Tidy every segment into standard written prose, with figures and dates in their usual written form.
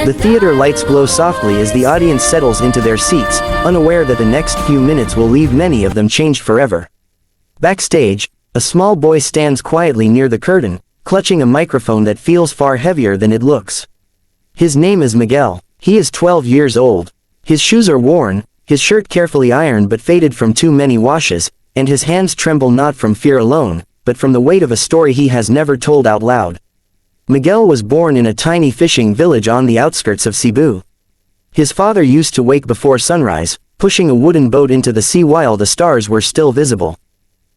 The theater lights glow softly as the audience settles into their seats, unaware that the next few minutes will leave many of them changed forever. Backstage, a small boy stands quietly near the curtain, clutching a microphone that feels far heavier than it looks. His name is Miguel. He is 12 years old. His shoes are worn, his shirt carefully ironed but faded from too many washes, and his hands tremble not from fear alone, but from the weight of a story he has never told out loud. Miguel was born in a tiny fishing village on the outskirts of Cebu. His father used to wake before sunrise, pushing a wooden boat into the sea while the stars were still visible.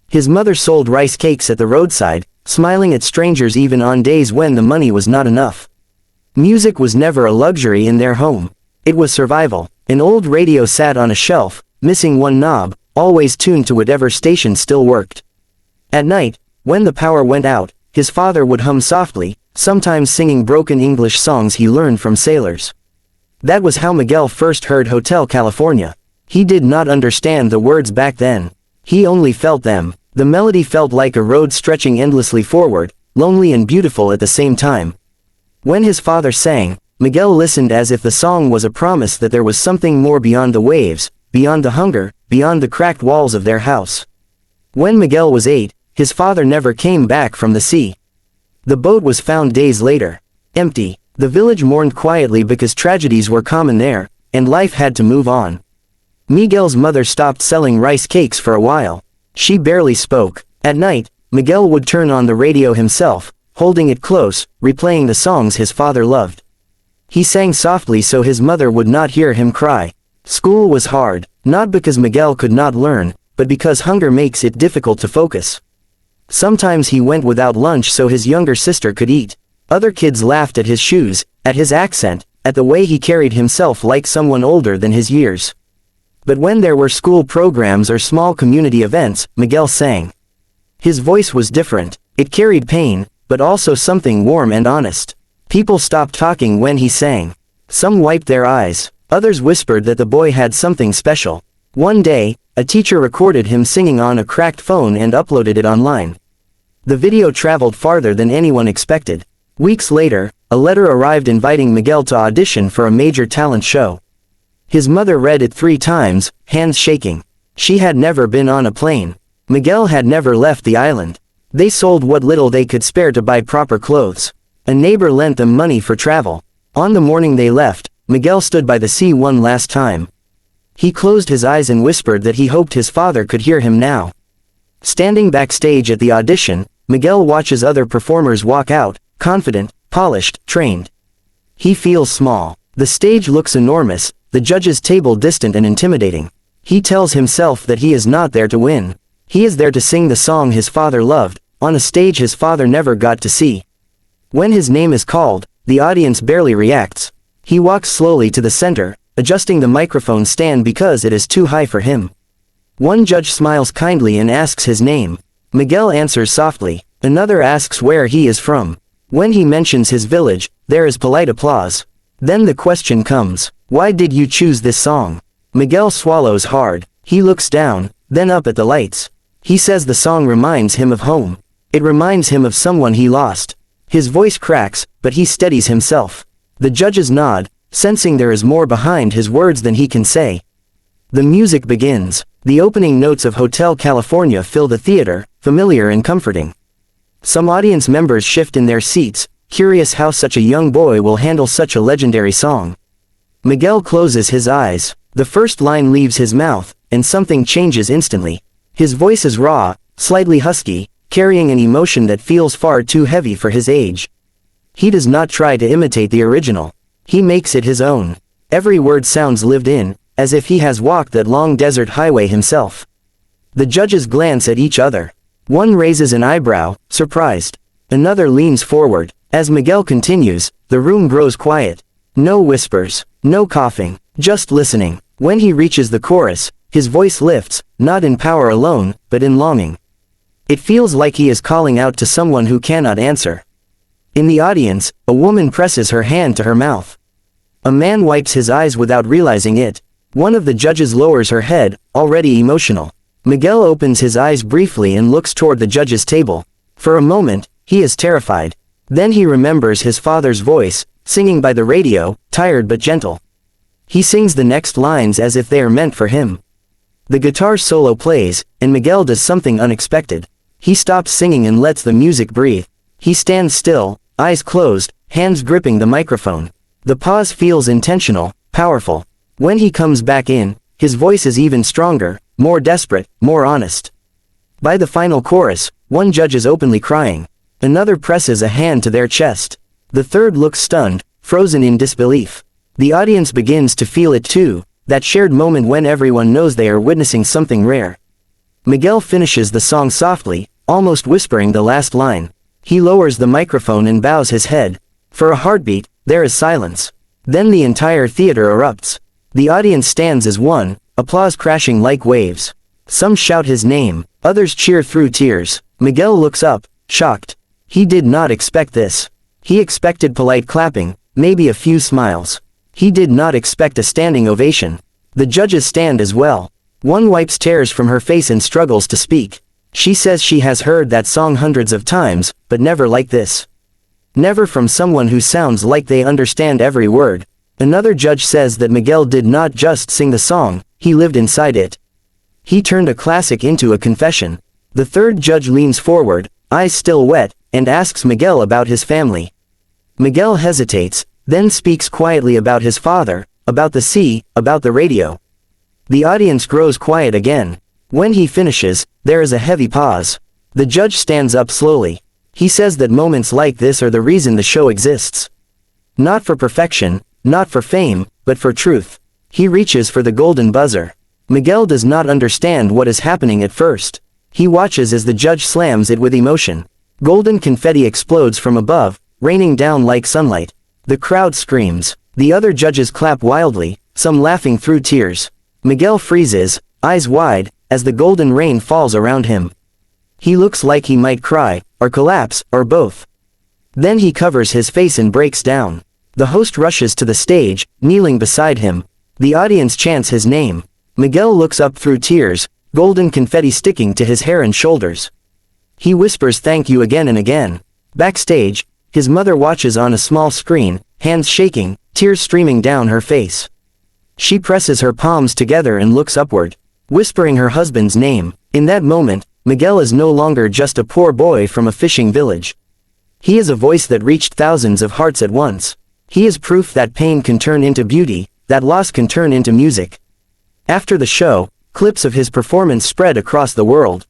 His mother sold rice cakes at the roadside, smiling at strangers even on days when the money was not enough. Music was never a luxury in their home. It was survival. An old radio sat on a shelf, missing one knob, always tuned to whatever station still worked. At night, when the power went out, his father would hum softly, sometimes singing broken English songs he learned from sailors. That was how Miguel first heard Hotel California. He did not understand the words back then. He only felt them. The melody felt like a road stretching endlessly forward, lonely and beautiful at the same time. When his father sang, Miguel listened as if the song was a promise that there was something more beyond the waves, beyond the hunger, beyond the cracked walls of their house. When Miguel was 8, his father never came back from the sea. The boat was found days later. Empty. The village mourned quietly because tragedies were common there, and life had to move on. Miguel's mother stopped selling rice cakes for a while. She barely spoke. At night, Miguel would turn on the radio himself, holding it close, replaying the songs his father loved. He sang softly so his mother would not hear him cry. School was hard, not because Miguel could not learn, but because hunger makes it difficult to focus. Sometimes he went without lunch so his younger sister could eat. Other kids laughed at his shoes, at his accent, at the way he carried himself like someone older than his years. But when there were school programs or small community events, Miguel sang. His voice was different. It carried pain, but also something warm and honest. People stopped talking when he sang. Some wiped their eyes. Others whispered that the boy had something special. One day, a teacher recorded him singing on a cracked phone and uploaded it online. The video traveled farther than anyone expected. Weeks later, a letter arrived inviting Miguel to audition for a major talent show. His mother read it 3 times, hands shaking. She had never been on a plane. Miguel had never left the island. They sold what little they could spare to buy proper clothes. A neighbor lent them money for travel. On the morning they left, Miguel stood by the sea one last time. He closed his eyes and whispered that he hoped his father could hear him now. Standing backstage at the audition, Miguel watches other performers walk out, confident, polished, trained. He feels small. The stage looks enormous, the judges' table distant and intimidating. He tells himself that he is not there to win. He is there to sing the song his father loved, on a stage his father never got to see. When his name is called, the audience barely reacts. He walks slowly to the center, adjusting the microphone stand because it is too high for him. One judge smiles kindly and asks his name. Miguel answers softly. Another asks where he is from. When he mentions his village, there is polite applause. Then the question comes, why did you choose this song? Miguel swallows hard. He looks down, then up at the lights. He says the song reminds him of home. It reminds him of someone he lost. His voice cracks, but he steadies himself. The judges nod, sensing there is more behind his words than he can say. The music begins. The opening notes of Hotel California fill the theater, familiar and comforting. Some audience members shift in their seats, curious how such a young boy will handle such a legendary song. Miguel closes his eyes. The first line leaves his mouth, and something changes instantly. His voice is raw, slightly husky, carrying an emotion that feels far too heavy for his age. He does not try to imitate the original. He makes it his own. Every word sounds lived in, as if he has walked that long desert highway himself. The judges glance at each other. One raises an eyebrow, surprised. Another leans forward. As Miguel continues, the room grows quiet. No whispers, no coughing, just listening. When he reaches the chorus, his voice lifts, not in power alone, but in longing. It feels like he is calling out to someone who cannot answer. In the audience, a woman presses her hand to her mouth. A man wipes his eyes without realizing it. One of the judges lowers her head, already emotional. Miguel opens his eyes briefly and looks toward the judge's table. For a moment, he is terrified. Then he remembers his father's voice, singing by the radio, tired but gentle. He sings the next lines as if they are meant for him. The guitar solo plays, and Miguel does something unexpected. He stops singing and lets the music breathe. He stands still, eyes closed, hands gripping the microphone. The pause feels intentional, powerful. When he comes back in, his voice is even stronger, more desperate, more honest. By the final chorus, one judge is openly crying. Another presses a hand to their chest. The third looks stunned, frozen in disbelief. The audience begins to feel it too, that shared moment when everyone knows they are witnessing something rare. Miguel finishes the song softly, almost whispering the last line. He lowers the microphone and bows his head. For a heartbeat, there is silence. Then the entire theater erupts. The audience stands as one, applause crashing like waves. Some shout his name, others cheer through tears. Miguel looks up, shocked. He did not expect this. He expected polite clapping, maybe a few smiles. He did not expect a standing ovation. The judges stand as well. One wipes tears from her face and struggles to speak. She says she has heard that song hundreds of times, but never like this. Never from someone who sounds like they understand every word. Another judge says that Miguel did not just sing the song, he lived inside it. He turned a classic into a confession. The third judge leans forward, eyes still wet, and asks Miguel about his family. Miguel hesitates, then speaks quietly about his father, about the sea, about the radio. The audience grows quiet again. When he finishes, there is a heavy pause. The judge stands up slowly. He says that moments like this are the reason the show exists. Not for perfection, not for fame, but for truth. He reaches for the golden buzzer. Miguel does not understand what is happening at first. He watches as the judge slams it with emotion. Golden confetti explodes from above, raining down like sunlight. The crowd screams. The other judges clap wildly, some laughing through tears. Miguel freezes, eyes wide, as the golden rain falls around him. He looks like he might cry, or collapse, or both. Then he covers his face and breaks down. The host rushes to the stage, kneeling beside him. The audience chants his name. Miguel looks up through tears, golden confetti sticking to his hair and shoulders. He whispers thank you again and again. Backstage, his mother watches on a small screen, hands shaking, tears streaming down her face. She presses her palms together and looks upward, whispering her husband's name. In that moment, Miguel is no longer just a poor boy from a fishing village. He is a voice that reached thousands of hearts at once. He is proof that pain can turn into beauty, that loss can turn into music. After the show, clips of his performance spread across the world.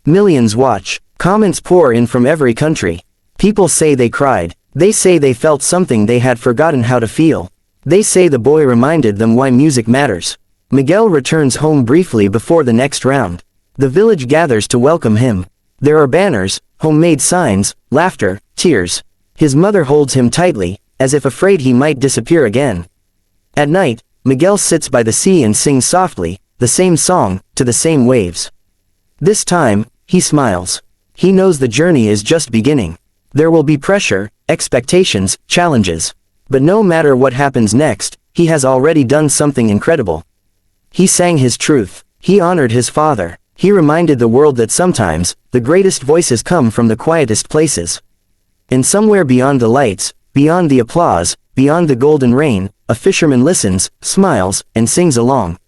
Millions watch. Comments pour in from every country. People say they cried. They say they felt something they had forgotten how to feel. They say the boy reminded them why music matters. Miguel returns home briefly before the next round. The village gathers to welcome him. There are banners, homemade signs, laughter, tears. His mother holds him tightly, as if afraid he might disappear again. At night, Miguel sits by the sea and sings softly, the same song, to the same waves. This time, he smiles. He knows the journey is just beginning. There will be pressure, expectations, challenges. But no matter what happens next, he has already done something incredible. He sang his truth. He honored his father. He reminded the world that sometimes, the greatest voices come from the quietest places. And somewhere beyond the lights, beyond the applause, beyond the golden rain, a fisherman listens, smiles, and sings along.